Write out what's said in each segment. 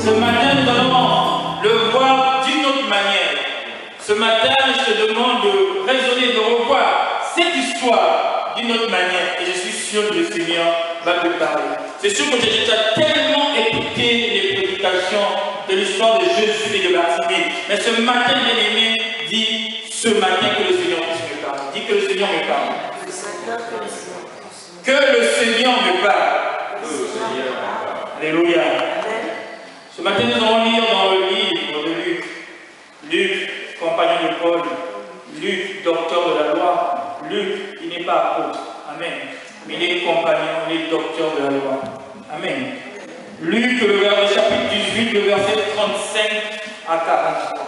Ce matin, nous allons le voir d'une autre manière. Ce matin, je te demande de raisonner, de revoir cette histoire d'une autre manière. Et je suis sûr que le Seigneur va te parler. C'est sûr que tu as tellement écouté les prédications de l'histoire de Jésus et de Bartimée. Mais ce matin, bien-aimé, dis ce matin que le Seigneur puisse me parler. Dis que le Seigneur me parle. Que le Seigneur me parle. Alléluia. Ce matin, nous allons lire dans le livre de Luc. Luc, compagnon de Paul. Luc, docteur de la loi. Luc, il n'est pas apôtre. Amen. Mais il est compagnon, il est docteur de la loi. Amen. Luc, le chapitre 18, le verset 35 à 43.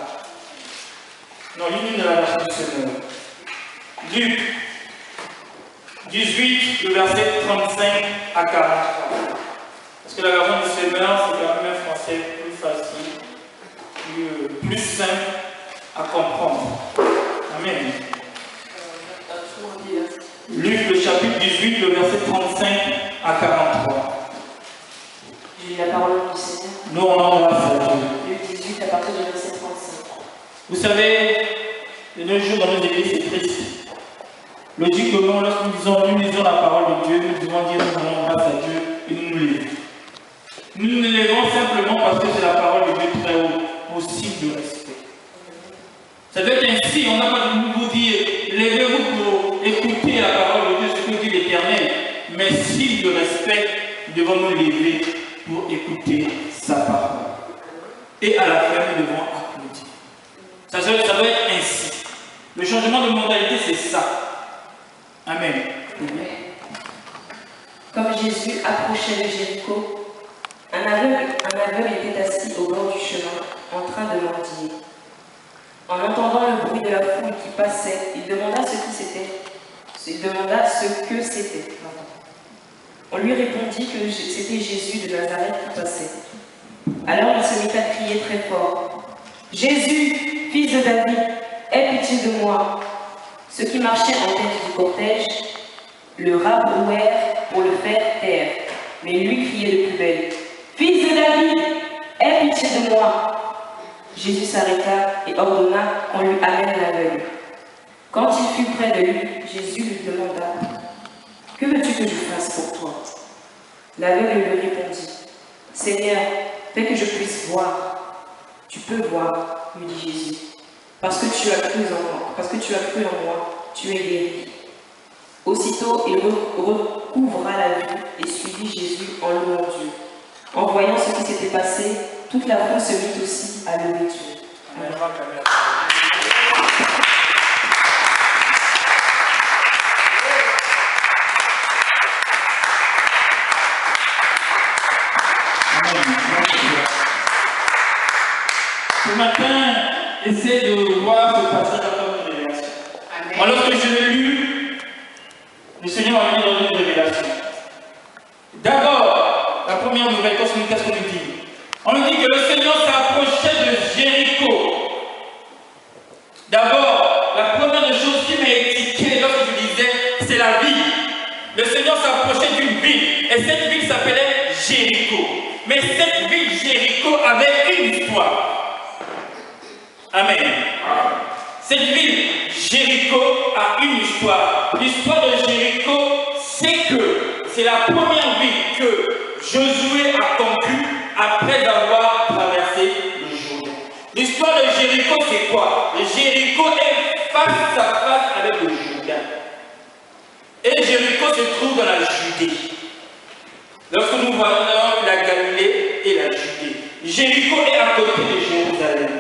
Non, l'une de la version du Seigneur. Luc 18, le verset 35 à 43. Parce que la version du Seigneur, c'est quand même un français plus facile, plus simple à comprendre. Amen. Luc, le chapitre 18, le verset 35 à 43. J'ai la parole du Seigneur. Nous, on embrasse Dieu. Luc 18, à partir du verset 35. Vous savez, de nos jours dans nos églises, c'est triste. Logiquement, lorsque nous lisons la parole de Dieu, nous devons dire nous rendons grâce à Dieu et nous nous levons. Nous nous levons simplement parce que c'est la parole de Dieu très haut, pour signe de respect. Ça doit être ainsi, on n'a pas de vous dire, levez-vous pour écouter la parole de Dieu, ce que dit l'Éternel. Mais signe de respect, nous devons nous lever pour écouter sa parole. Et à la fin, nous devons applaudir. Ça doit être ainsi. Le changement de mentalité, c'est ça. Amen. Comme Jésus approchait de Jéricho, un aveugle était assis au bord du chemin, en train de mendier. En entendant le bruit de la foule qui passait, il demanda ce que c'était. On lui répondit que c'était Jésus de Nazareth qui passait. Alors il se mit à crier très fort. « Jésus, fils de David, aie pitié de moi !» Ceux qui marchaient en tête du cortège le rabrouèrent pour le faire taire, mais lui criait de plus belle. « Fils de David, aie pitié de moi !» Jésus s'arrêta et ordonna qu'on lui amène l'aveugle. Quand il fut près de lui, Jésus lui demanda « Que veux-tu que je fasse pour toi ?» L'aveugle lui répondit « Seigneur, fais que je puisse voir. » « Tu peux voir, lui dit Jésus. Parce que tu as cru en moi, tu es guéri. » Aussitôt, il recouvra la vue et suivit Jésus en louant Dieu. En voyant ce qui s'était passé, toute la foule se mit aussi à louer Dieu. Amen. Ce matin, essaie de voir ce passage comme une révélation. Moi, lorsque je l'ai lu, le Seigneur m'a mis dans une révélation. D'abord, la première nouvelle, qu'est-ce qu'on nous dit? On nous dit que le Seigneur s'approchait de Jéricho. D'abord, la première chose qui m'a étiqueté lorsque je disais, c'est la ville. Le Seigneur s'approchait d'une ville, et cette ville s'appelait Jéricho. Mais cette ville Jéricho avait une histoire. Amen. Cette ville, Jéricho, a une histoire. L'histoire de Jéricho, c'est que c'est la première ville que Josué a conquue après avoir traversé le Jourdain. L'histoire de Jéricho, c'est quoi? Jéricho est face à face avec le Jourdain. Et Jéricho se trouve dans la Judée. Lorsque nous voyons la Galilée et la Judée, Jéricho est à côté de Jérusalem.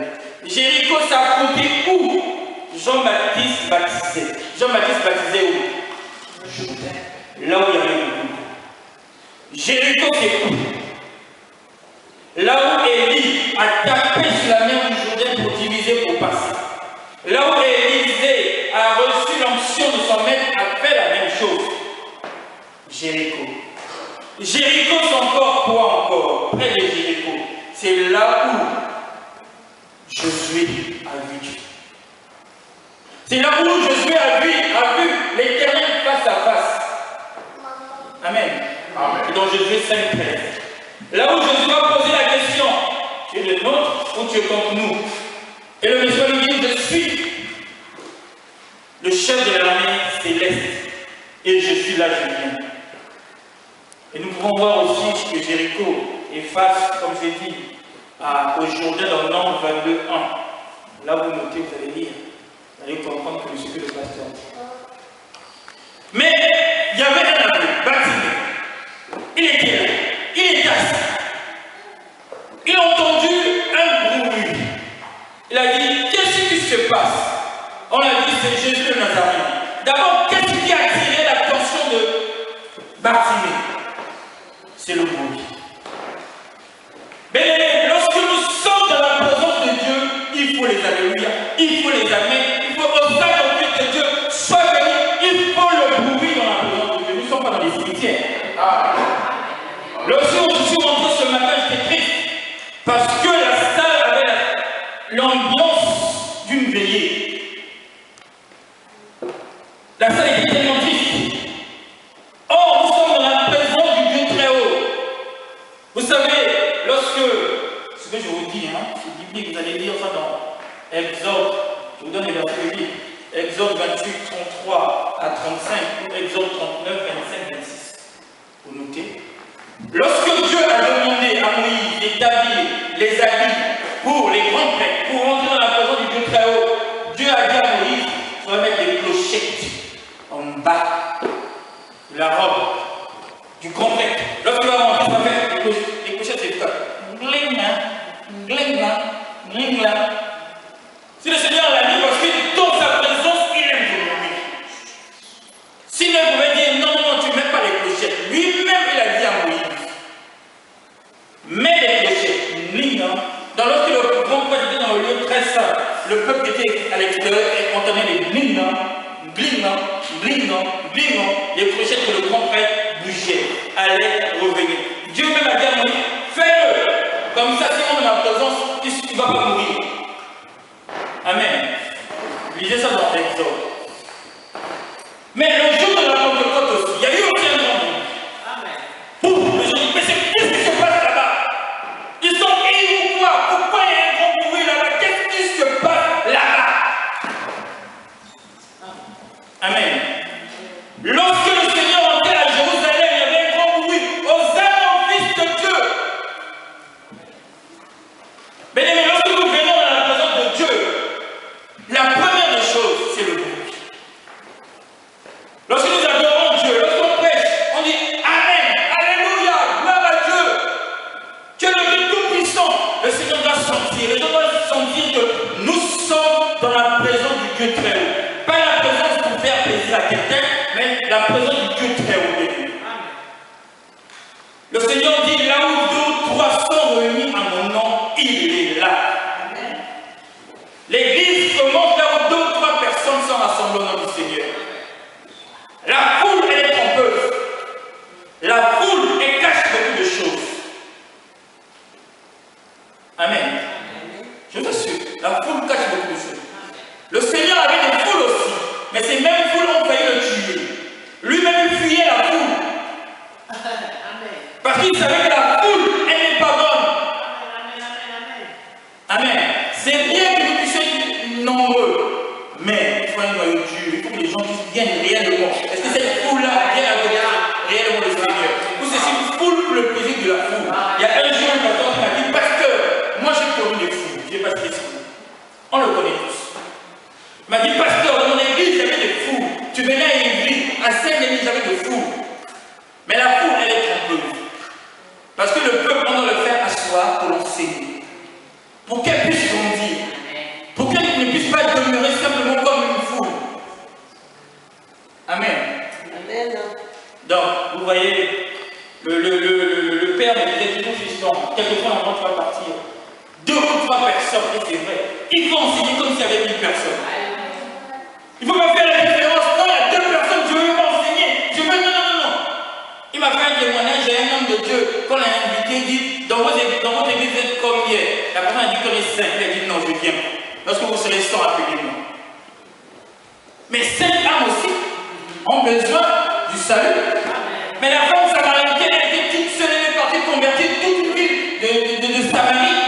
Jéricho, c'est à côté où Jean-Baptiste baptisait. Jean-Baptiste baptisait où? Jourdain. Là où il y avait le Jourdain. Jéricho, c'est où? Là où Élie a tapé sur la mer du Jourdain pour diviser, pour passer. Là où Élisée a reçu l'onction de son maître, a fait la même chose. Jéricho. Jéricho, c'est encore quoi encore? Près de Jéricho. C'est là où Josué a vu Dieu. C'est là où Josué a vu l'Éternel face à face. Amen. Amen. Et dans Josué 5:13. Là où Josué a posé la question, nôtres ou tu es contre nous? Et le Messie lui dit, je suis le chef de l'armée céleste et je suis là, je viens. Et nous pouvons voir aussi que Jéricho est face, comme j'ai dit, au Jourdain dans Nombre 22:1. Là, vous notez, vous allez lire. Vous allez comprendre que ce que le pasteur dit. Mais il y avait un aveugle, Bartimée. Il était là. Il était assis. Il a entendu un bruit. Il a dit, qu'est-ce qui se passe? On a dit, c'est Jésus de Nazareth. D'abord, qu'est-ce qui a attiré l'attention de Bartimée? C'est le bruit. Mais lorsque nous sommes dans la présence de Dieu, il faut les alléluia, il faut les amens, il faut oser l'envie de Dieu soit béni, il faut le bruit dans la présence de Dieu. Nous ne sommes pas dans les cimetières. Lorsque je suis rentré ce matin, j'étais triste parce que la salle avait l'ambiance d'une veillée. La salle était tellement triste. Or, nous sommes dans la présence du Dieu très haut. Vous savez, lorsque, ce que je vous dis, c'est biblique, vous allez lire ça dans Exode, je vous donne les versets bibliques, Exode 28, 33 à 35, ou Exode 39, 25, 26. Vous notez. Lorsque Dieu a demandé à Moïse d'établir les habits pour les grands prêtres, pour rentrer dans la présence du Dieu très haut, Dieu a dit à Moïse, tu vas mettre des clochettes en bas de la robe du grand prêtre. Lorsqu'il va rentrer, ça va faire les clochettes, c'est quoi? Gling-là. Si le Seigneur l'a dit, parce que dans sa présence, il aime vous nommer. S'il ne pouvait dire non, tu ne mets pas les clochettes, lui-même il a dit à Moïse, mets les clochettes, gling-là. Dans lorsque le grand prêtre était dans le lieu très saint, le peuple était à l'extérieur et entendait les gling-là, les clochettes que le grand prêtre bougeait, allaient revenir. Dieu même a dit à Moïse, fais-le. Comme ça, si on est dans ma présence, tu ne vas pas mourir. Amen. Lisez ça dans l'Exode. Mais le jour de la Pentecôte aussi, il y a eu aussi un grand bruit. Amen. Boum, les gens disent, mais qu'est-ce qui se passe là-bas? Ils sont ivres ou quoi? Pourquoi il y a un grand bruit là-bas? Qu'est-ce qui se passe là-bas? Amen. Lorsque le Seigneur entrait à Jérusalem, il y avait un grand bruit. Hosanna au Fils de Dieu. Bien-aimés, lorsque nous venons dans la présence de Dieu, la première des choses, c'est le bruit. Lorsque nous adorons Dieu, lorsqu'on prêche, on dit Amen, Alléluia, gloire à Dieu. Dieu est le Dieu tout-puissant. Le Seigneur doit sentir, les gens doivent sentir que nous sommes dans la présence du Dieu très haut. Pas la présence pour faire plaisir à quelqu'un, mais la présence du Dieu très haut. Le Seigneur dit, là où 2 ou 3 sont réunis à mon nom, il est là. L'église commence là où 2 ou 3 personnes sont rassemblées au nom du Seigneur. La foule, elle est trompeuse. La foule, elle cache beaucoup de choses. Amen. Je vous assure, la foule cache beaucoup de choses. Le Seigneur avait des foules aussi, mais ces mêmes foules ont failli le tuer. Lui-même fuyait la foule. Parce qu'il savait que la foule, elle n'est pas bonne. Amen. C'est bien que nous puissions être nombreux, mais il faut un noyau dur. Il faut que les gens viennent réellement. Est-ce que cette foule-là vient adorer réellement le Seigneur? Ou c'est une foule pour le plaisir de la foule? Il y a un jour, un pasteur qui m'a dit, pasteur, moi j'ai connu des foules. J'ai pas cité ce fou. On le connaît tous. Il m'a dit, pasteur, dans mon église, il y avait des fous. Tu venais à l'église, à Saint-Denis, il y avait des fous. Mais la foule, elle est trompeuse. Parce que le peuple, on doit le faire asseoir pour l'enseigner. Pour qu'elle puisse grandir. Pour qu'elle ne puisse pas demeurer simplement comme une foule. Amen. Amen. Donc, vous voyez, le père me disait toujours justement, quelquefois avant tu vas partir. 2 ou 3 personnes, et c'est vrai. Il faut enseigner comme s'il y avait 1000 personnes. Il ne faut pas faire la différence. Non, il y a 2 personnes, je ne veux pas enseigner. Je veux, non. Il m'a fait un témoignage, j'ai un homme de Dieu, quand on l'a invité, il dit, dans votre église, vous êtes combien? La personne a dit qu'on est 5, il a dit non, je viens. Lorsque vous serez 100, appelez-moi. Mais 5 âmes aussi ont besoin du salut. Mais la femme samaritaine, elle était toute seule, elle est partie convertir toute une ville de Samarie.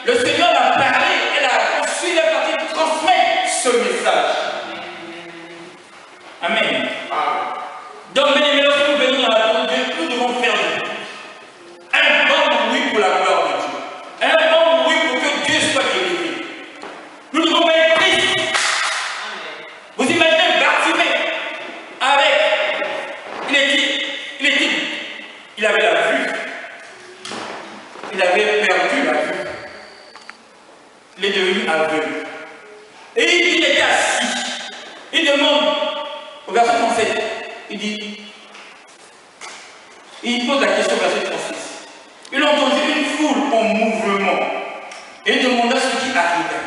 Le Il avait la vue. Il avait perdu la vue. Il est devenu aveugle. Et il était assis. Il demande, au verset 37, il pose la question au verset 36. Il a entendu une foule en mouvement et il demanda ce qui arrivait.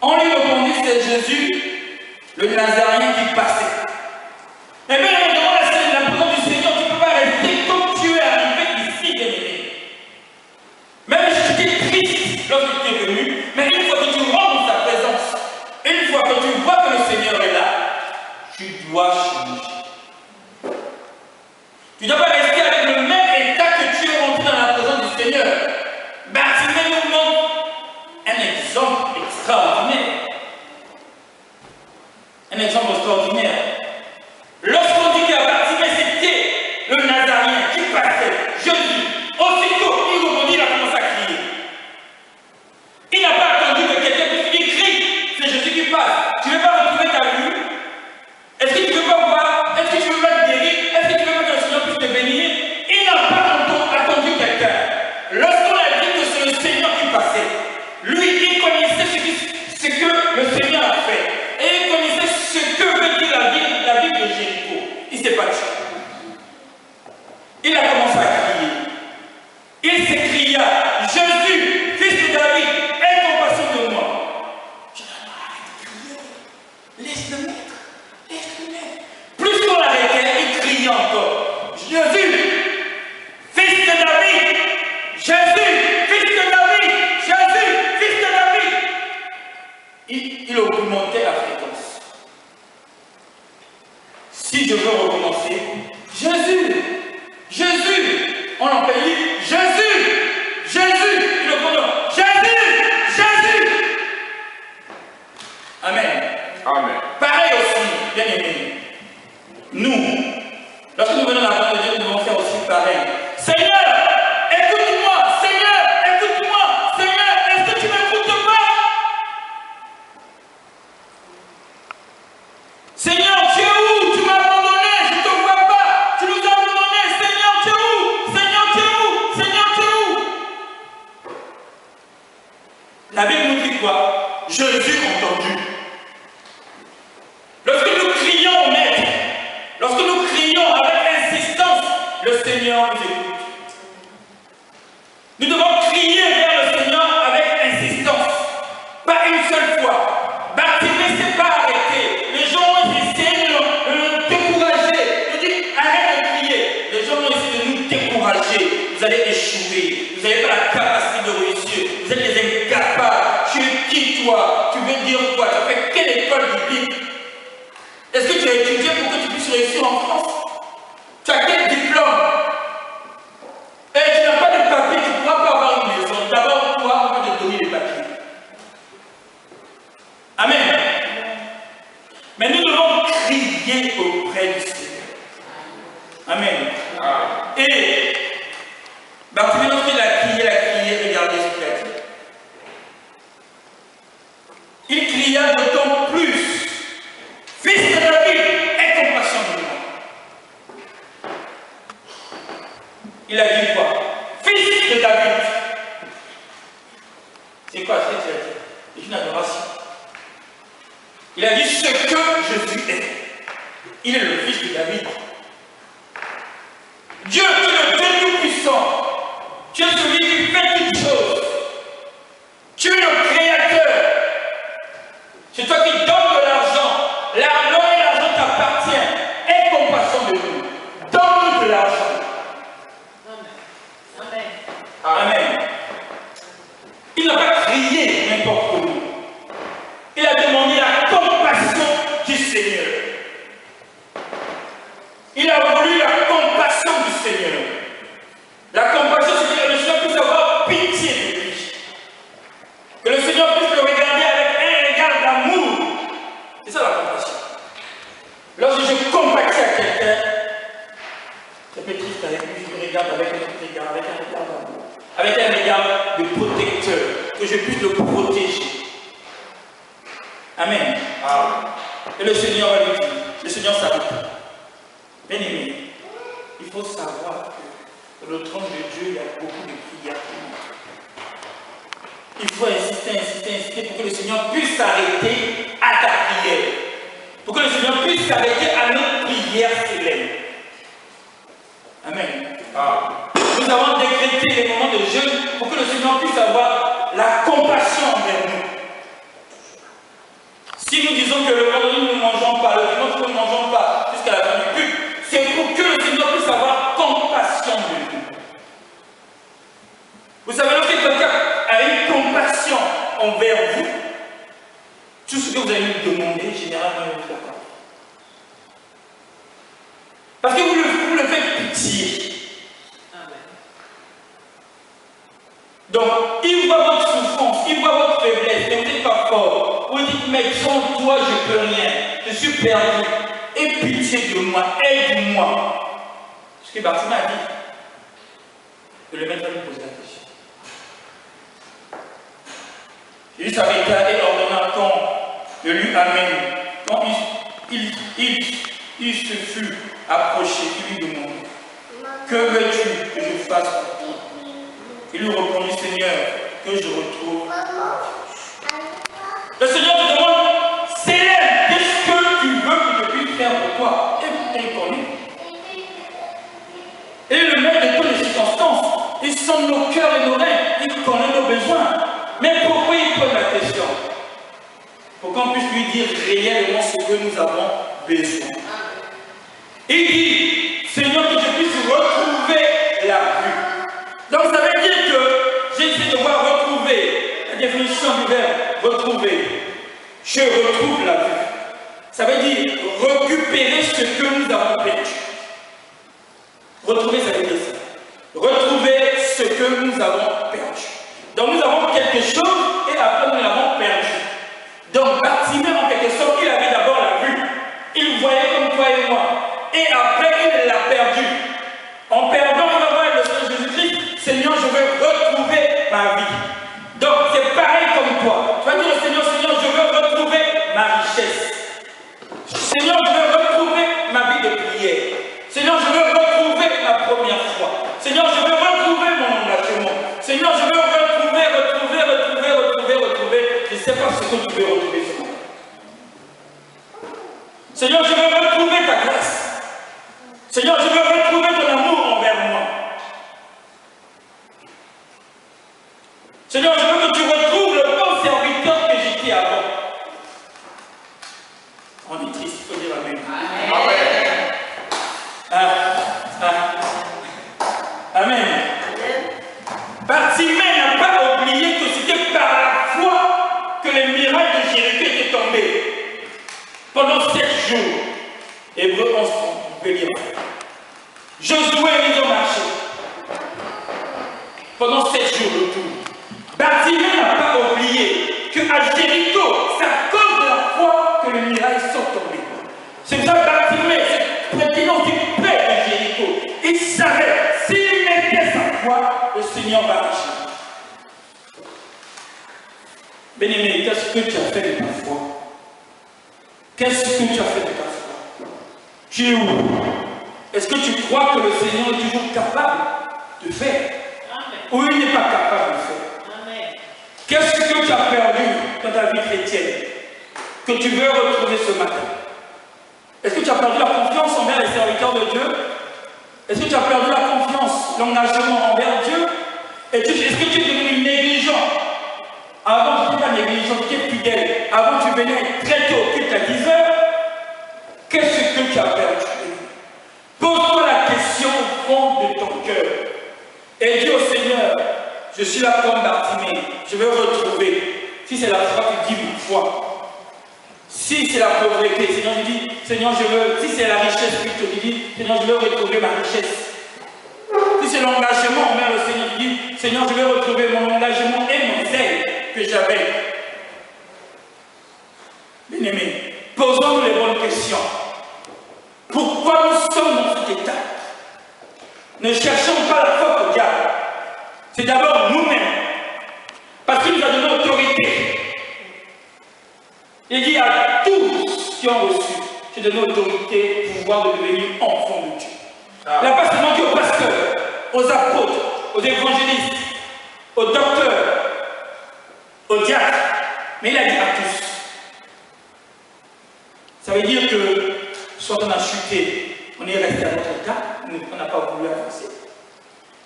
On lui répondit, c'est Jésus, le Nazaréen qui passait. Eh bien, on demande la présence du Seigneur, tu ne peux pas rester comme tu es arrivé ici, bien-aimé. Même si tu étais triste lorsque tu es venu, mais une fois que tu rentres dans sa présence, une fois que tu vois que le Seigneur est là, tu dois changer. Tu ne dois pas rester avec le même état que tu es rentré dans la présence du Seigneur. Bartimée nous montre un exemple extraordinaire. Un exemple extraordinaire. Lorsqu'on dit qu'à Bartimée c'était le Nazaréen qui passait, Jésus, aussitôt il rebondit, il a commencé à crier. Il n'a pas attendu que quelqu'un puisse lui crier. C'est Jésus qui passe. Tu ne veux pas retrouver ta vue? Est-ce que tu ne veux pas voir? Est-ce que tu ne veux pas te guérir? Est-ce que tu ne veux pas que le Seigneur puisse te bénir? Il n'a pas attendu quelqu'un. Lorsqu'on a dit que c'est le Seigneur qui passait, lui, il connaissait ce que le Seigneur a fait. Et il connaissait ce que veut dire la ville de Jéricho. Il ne s'est pas tué. Il a commencé à crier. Il s'écria, Jésus, fils de David, aie compassion de moi. Je dis, arrête de crier. Laisse-le mettre. Laisse-le mettre. Plus qu'on l'arrêtait, il criait encore. Jésus, fils de David. Jésus, fils de David. Jésus, fils de David. Il augmentait la fréquence. Si je veux recommencer, Jésus, Jésus, on en paye, Jésus, Jésus, il augmente, Jésus, Jésus. Amen. Amen. Pareil aussi, bien aimé. Nous, lorsque nous venons à la parole de Dieu, nous devons faire aussi pareil. Seigneur, écoute-moi, Seigneur, écoute-moi, Seigneur, est-ce que tu m'écoutes pas? Seigneur, tu es où? Tu m'as abandonné, je ne te vois pas. Tu nous as abandonné, Seigneur, tu es où? Seigneur, tu es où? Seigneur, tu es où? La Bible nous dit quoi? Jésus entendu. Lorsque nous crions au Maître, lorsque nous crions avec insistance, le Seigneur nous écoute. Nous devons crier vers le Seigneur avec insistance, pas une seule fois. Bartimée ne s'est pas arrêté. Les gens ont essayé de le décourager. Ils ont dit, arrête de crier. Les gens ont essayé de nous décourager. Vous allez échouer. Vous n'avez pas la capacité de réussir. Vous êtes des incapables. Tu es qui, toi? Tu veux dire quoi? Tu as fait quelle école biblique? Est-ce que tu as étudié pour que tu puisses réussir en France? Tu as quel diplôme? Et tu n'as pas de papier, tu ne pourras pas avoir une maison. D'abord, toi, on va te donner les papiers. Amen. Mais nous devons crier auprès du Seigneur. Amen. Et Bartimée, lorsqu'il a crié, regardez ce qu'il a dit. Il cria d'autant plus, Fils de David, aie compassion de moi. Il a dit quoi? Fils de David. C'est quoi ce qu'il a dit? C'est une adoration. Il a dit ce que Jésus est. Il est le fils de David. Dieu, tu es le Dieu tout-puissant. Tu es celui qui fait toutes choses. Tu es le créateur. C'est toi qui donnes de l'argent. L'argent et l'argent t'appartient. Aie compassion de nous. Donne-nous de l'argent. Amen. Amen. Il n'a pas crié n'importe comment. Il a demandé la compassion du Seigneur. Il a voulu la compassion du Seigneur. La compassion, c'est que le Seigneur puisse avoir pitié de lui. Que le Seigneur puisse le regarder avec un regard d'amour. C'est ça la compassion. Lorsque je compatis à quelqu'un, c'est peut-être triste avec lui, je le regarde avec un regard d'amour. Avec un regard de protecteur. Que je puisse le protéger. Amen. Et le Seigneur va lui dire, le Seigneur s'arrête. Bien-aimé, il faut savoir que Sur le trône de Dieu, il y a beaucoup de prières. Il faut insister pour que le Seigneur puisse s'arrêter à ta prière. Pour que le Seigneur puisse s'arrêter à notre prière célèbre. Amen. Nous avons décrété les moments de jeûne pour que le Seigneur puisse avoir la compassion envers nous. Si nous disons que le vendredi nous ne mangeons pas, le dimanche nous ne mangeons pas, jusqu'à la fin du culte, c'est pour que le Seigneur puisse avoir compassion de nous. Vous savez, lorsque quelqu'un a une compassion envers vous, tout ce que vous allez lui demander, généralement, il vous accorde. Parce que vous le faites pitié. Donc, il voit votre souffrance, il voit votre faiblesse, et vous n'êtes pas fort. Vous dites, mais sans toi, je ne peux rien. Je suis perdu. Aie pitié de moi, aide-moi. Ce que Bartimée a dit. Et le maître lui pose la question. Jésus s'arrêta et ordonna qu'on le lui amène. Quand il se fut approché, il lui demanda, que veux-tu que je fasse pour toi? Il lui répondit, Seigneur, que je retrouve. Le Seigneur te demande, Célèbre, qu'est-ce que tu veux que je puisse faire pour toi? Et il connaît. Et le maître de toutes les circonstances, il sonde nos cœurs et nos reins, il connaît nos besoins. Mais pourquoi il pose la question? Pour qu'on puisse lui dire réellement ce que nous avons besoin. Il dit, Seigneur, que je puisse retrouver la vue. Donc ça veut dire que j'essaie de voir retrouver, la définition du verbe retrouver. Je retrouve la vue. Ça veut dire récupérer ce que nous avons perdu. Retrouver, ça veut dire ça. Retrouver ce que nous avons perdu. Donc nous avons quelque chose et après nous l'avons perdu. Donc Bartimée, en quelque sorte, il avait d'abord la vue. Il voyait comme toi et moi. Et après, il l'a perdu. En perdant, il va voir le Seigneur Jésus-Christ. Seigneur, je veux retrouver ma vie. Donc c'est pareil comme toi. Tu vas dire au Seigneur, Seigneur, je veux retrouver ma richesse. Seigneur, je veux retrouver ma vie de prière. Seigneur, je veux retrouver ma première foi. Seigneur, je veux retrouver mon engagement. Seigneur, je veux retrouver. Je ne sais pas ce que tu veux retrouver ce matin. Seigneur, je veux retrouver ta grâce. Seigneur, je veux retrouver ton amour envers moi. Seigneur, je veux que tu retrouves le bon serviteur que j'étais avant. On est triste, il faut dire Amen. Amen. Bartimée n'a pas oublié que c'était par la foi que les miracles de Jéricho étaient tombés. Pendant 7 jours. Hébreux 11, vous pouvez lire. Josué et ils ont marché. Pendant 7 jours le tour. Bartimée n'a pas oublié qu'à Jéricho, c'est à cause de la foi que les miracles sont tombés. C'est pour ça que Bartimée, c'est prétendant du près de Jéricho. Il savait, s'il mettait sa foi, le Seigneur va agir. Bien-aimé, qu'est-ce que tu as fait de ta foi? Qu'est-ce que tu as fait de ta foi? Tu es où? Est-ce que tu crois que le Seigneur est toujours capable de faire? Amen. Ou il n'est pas capable de faire? Qu'est-ce que tu as perdu dans ta vie chrétienne que tu veux retrouver ce matin? Est-ce que tu as perdu la confiance envers les serviteurs de Dieu? Est-ce que tu as perdu la confiance, l'engagement envers Dieu? Est-ce que tu es devenu négligent? Avant, tu n'étais pas négligent, tu étais fidèle. Avant, tu venais très tôt, tu étais à 10 heures. Qu'est-ce que tu as perdu? Pose-toi la question au fond de ton cœur. Et dis au Seigneur, je suis là comme Bartimée, je veux retrouver. Si c'est la foi, tu dis une foi. Si c'est la pauvreté, Seigneur, je dis, Seigneur, je veux. Si c'est la richesse, plutôt, je dis, Seigneur, je veux retrouver ma richesse. Si c'est l'engagement envers le Seigneur, je dis, Seigneur, je veux retrouver mon engagement et mon zèle que j'avais. Bien-aimés, posons-nous les bonnes questions. Pourquoi nous sommes dans cet état? Ne cherchons pas la faute au diable. C'est d'abord nous-mêmes. Parce qu'il nous a donné autorité. Il dit à tous qui ont reçu, j'ai donné autorité, pouvoir de devenir enfants de Dieu. Il n'a pas seulement dit au pasteur, aux apôtres, aux évangélistes, aux docteurs, aux diacres, mais il a dit à tous. Ça veut dire que soit on a chuté, on est resté à notre état, on n'a pas voulu avancer.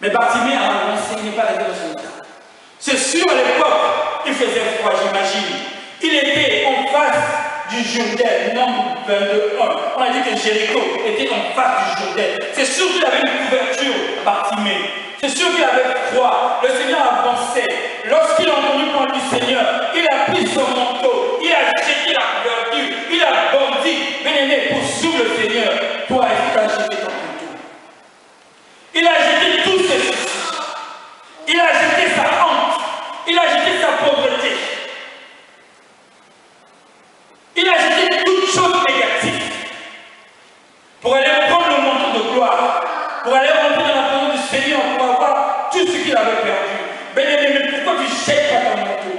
Mais Bartimée a avancé, il n'est pas resté dans son état. C'est sûr, à l'époque, il faisait froid, j'imagine. Il était en face du Jourdain, Nombre 22:1. On a dit que Jéricho était en face du Jourdain. C'est sûr qu'il avait une couverture, Bartimée. C'est sûr qu'il avait froid. Le Seigneur avançait. Lorsqu'il a entendu parler du Seigneur, il a pris son manteau, il a jeté la couverture, il a bondi. Bien-aimé, pour suivre le Seigneur, toi, est-ce que tu as jeté ton manteau? Il a jeté tous ses soucis. Il a jeté sa honte. Il a jeté sa pauvreté. Il a jeté toutes choses négatives pour aller prendre le manteau de gloire, pour aller rentrer dans la présence du Seigneur, pour avoir tout ce qu'il avait perdu. Bien-aimé, mais pourquoi tu ne jettes pas ton manteau?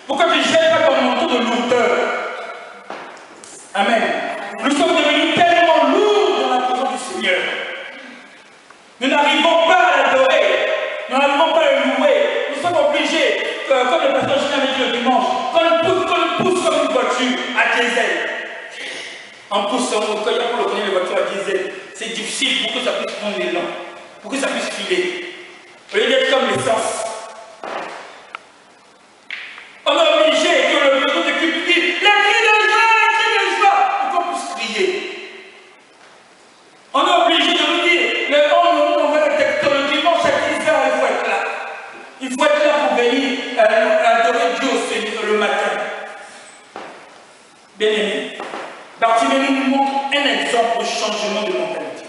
Pourquoi tu ne jettes pas ton manteau de lourdeur? Amen. Nous sommes devenus tellement lourds dans la présence du Seigneur. Nous n'arrivons pas à l'adorer. Nous n'arrivons pas à le louer. Nous sommes obligés, comme le pasteur Julien avait dit le dimanche, qu'on pousse comme une voiture à diesel. En poussant, quand on connaît les voitures à diesel, c'est difficile pour que ça puisse prendre l'élan, pour que ça puisse filer. Au lieu d'être comme l'essence. On est obligé que le besoin de cultiver les cris de joie, pour qu'on puisse crier. On est obligé de nous dire, on va le texte le dimanche à 10h, il faut être là. Il faut être là pour venir adorer Dieu au Seigneur le matin. Bien aimé, Bartimée nous montre un exemple de changement de mentalité.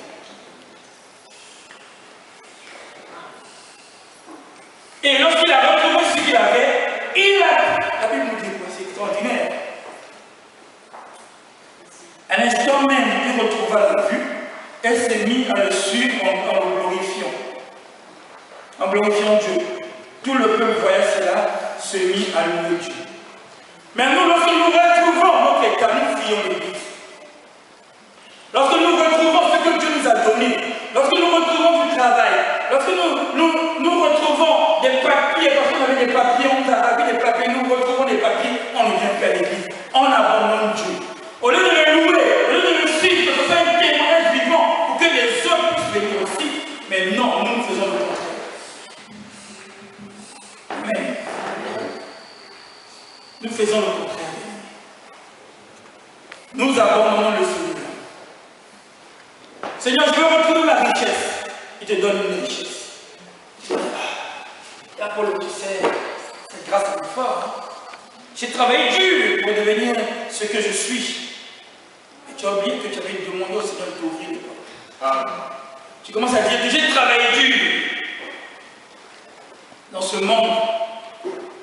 Et lorsqu'il a retrouvé ce qu'il avait, la Bible nous dit quoi? C'est extraordinaire. À l'instant même, il retrouva la vue, elle s'est mise à le suivre en le glorifiant. En glorifiant Dieu. Tout le peuple voyait cela, se mit à louer Dieu. Mais nous, lorsque nous retrouvons notre état, nous fuyons l'église. Lorsque nous retrouvons ce que Dieu nous a donné, lorsque nous retrouvons du travail, lorsque nous retrouvons des papiers, parce qu'on avait des papiers, on nous a ravi des papiers, nous retrouvons des papiers, on ne vient plus à l'église. On abandonne Dieu. Au lieu de le louer, au lieu de le suivre, que ce soit un témoignage vivant pour que les autres puissent venir aussi, mais non, nous faisons le contraire. Amen. Nous faisons le contraire. Nous abandonnons le Seigneur. Seigneur, je veux retrouver ma richesse. Il te donne une richesse. Là, pour le tu sais, c'est grâce à l'effort. Hein? J'ai travaillé dur pour devenir ce que je suis. Et tu as oublié que tu avais demandé au Seigneur de t'ouvrir les portes. Tu commences à dire que j'ai travaillé dur. Dans ce monde,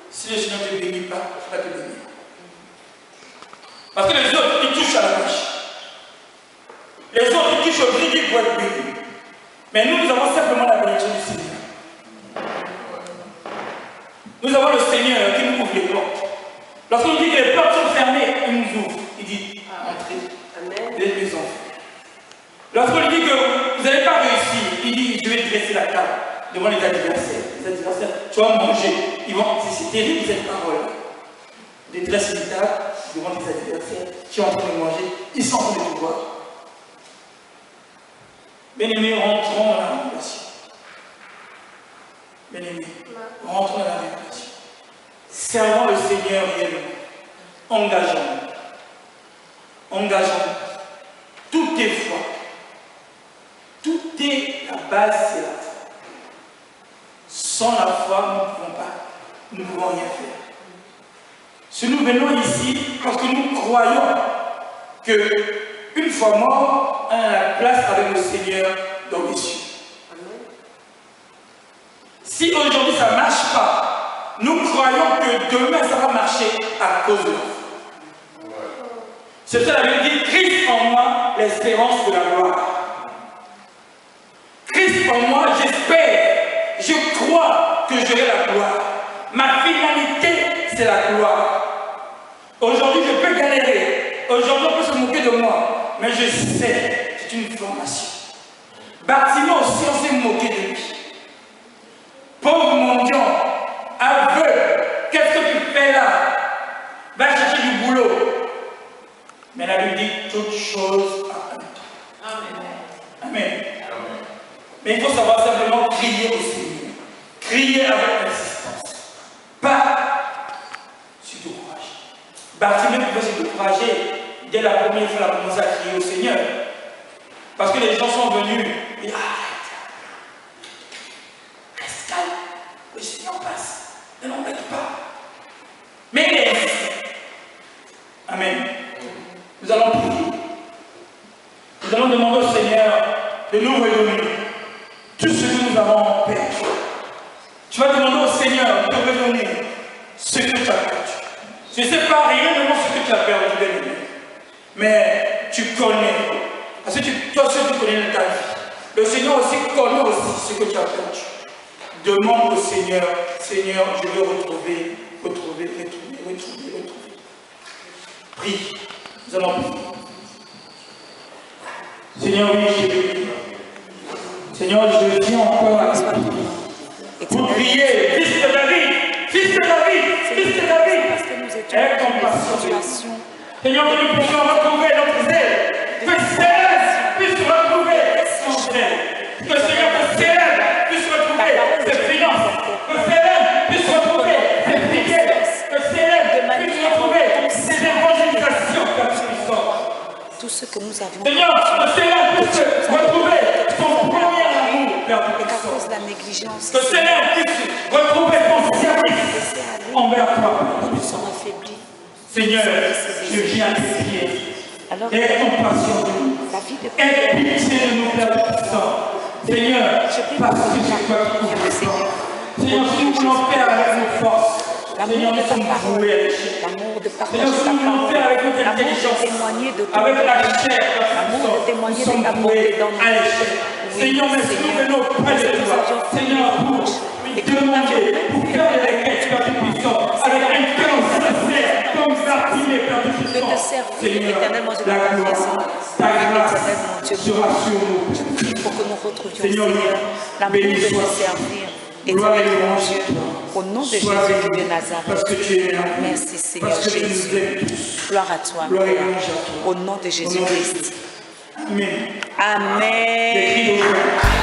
si le Seigneur ne te bénit pas, il va te bénir. Parce que les autres, ils touchent à la vache. Les autres, ils touchent au bridis pour être bénis. Mais nous, nous avons simplement la bénédiction du Seigneur. Nous avons le Seigneur qui nous ouvre les portes. Lorsqu'on dit que les portes sont fermées, il nous ouvre. Il dit, entrez, les maisons. Lorsqu'on dit que vous n'allez pas réussir, il dit, je vais dresser la table devant les adversaires. Les adversaires, tu vas manger. C'est terrible cette parole. Des dresses une table devant les adversaires, tu es en train de manger, ils sont en train de te voir. Bien-aimés, rentrons dans la révélation. Bien-aimés, rentrons dans la révélation. Servons le Seigneur réellement. Engageons-nous. Engageons-nous. Tout est foi. Tout est la base, c'est la foi. Sans la foi, nous ne pouvons rien faire. Si nous venons ici, parce que nous croyons qu'une fois mort, on a la place avec le Seigneur dans les cieux. Si aujourd'hui ça ne marche pas, nous croyons que demain ça va marcher à cause de nous. C'est ça la Bible dit, Christ en moi, l'espérance de la gloire. Christ en moi, j'espère, je crois que j'aurai la gloire. Ma finalité, c'est la gloire. Aujourd'hui, je peux galérer. Aujourd'hui, on peut se moquer de moi. Mais je sais, c'est une formation. Bartimée aussi, on s'est moqué de lui. simplement crier au Seigneur. Crier avec insistance. Pas se décourager. Bartimée pouvait se décourager dès la première fois qu'il a commencé à crier au Seigneur. Parce que les gens sont venus et arrête. Reste calme. Le Seigneur passe. Ne l'embête pas. Mais il est ici. Amen. Nous allons prier. Nous allons demander au Seigneur de nous redonner tout ce que nous avons perdu. Tu vas demander au Seigneur de te redonner ce que tu as perdu. Je ne sais pas réellement ce que tu as perdu, bien-aimé. Mais tu connais. Parce que toi seul tu connais ta vie. Le Seigneur aussi connaît aussi ce que tu as perdu. Demande au Seigneur, Seigneur, je veux retrouver. Prie. Nous allons prier. Seigneur, oui, je prie. Seigneur, je viens encore à toi. Pour prier, fils de David, fils de David, fils de David. Aie compassion. Seigneur, que nous puissions retrouver notre zèle. Que Céleste puisse retrouver son zèle. Que Seigneur, que Céleste puisse retrouver ses finances. Que Céleste puisse retrouver ses prières. Que Céleste puisse retrouver ses évangélisations, Père puissant. Tout ce que nous avions. Seigneur, que Céleste puisse retrouver son premier amour, Père puissant. La négligence. Que Céleste puisse retrouver son service envers toi. Nous sommes affaiblis. Seigneur, je viens à tes pieds. Aie compassion de nous. Aie pitié de nous, Père puissant. Seigneur, parce que c'est toi qui nous Seigneur, si nous voulons faire avec nos forces, Seigneur, nous sommes voués à l'échec. Seigneur, si nous voulons faire avec notre intelligence, avec la chair, nous sommes voués à l'échec. Seigneur, mais si nous venons près de toi, Seigneur, pour demander, pour faire des requêtes, Père puissant, avec un cœur sincère, comme Bartimée, Père puissant, Seigneur, la gloire, ta grâce sera sur nous. Pour que nous retrouvions, Seigneur, l'amour de te servir. Gloire et louange au nom de Jésus de Nazareth. Parce que tu es là. Merci Seigneur parce que tu Jésus. nous aimes tous. Gloire à toi. Gloire et louange à toi. Au nom de Jésus Christ. Amen. Amen. Des cris de joie.